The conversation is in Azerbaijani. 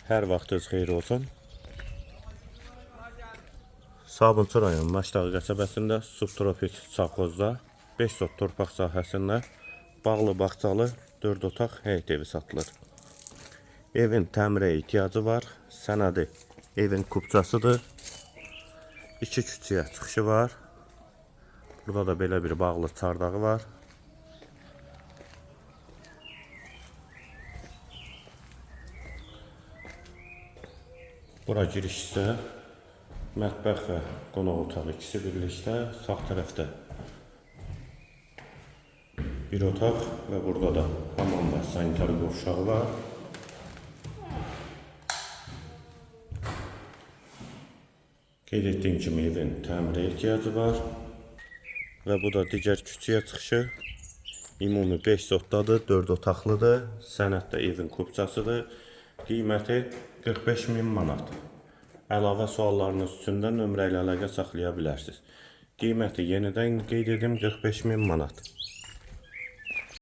Hər vaxtınız xeyir olsun. Sabunçu rayon Maşdağı qəsəbəsində subtropik savxozda 5 sot torpaq sahəsində bağlı bağçalı 4 otaq həyət evi satılır. Evin təmirə ehtiyacı var. Sənədi evin kupçasıdır. 2 küçəyə çıxışı var. Burada da belə bir bağlı çardağı var. Bura giriş isə mətbəx və qonaq otağı ikisi birlikdə, sağ tərəfdə bir otaq və burada da hamam və sanitar qovşağı var. Qeyd etdiyim kimi evin təmirə ehtiyacı var və bu da digər küçəyə çıxışı. Ümumi 5 sotdadır, 4 otaqlıdır, sənəddə evin kupçasıdır. Qiyməti 45.000 manat. Əlavə suallarınız üçün də nömrə ilə əlaqə saxlaya bilərsiniz. Qiyməti yenidən qeyd edim 45.000 manat.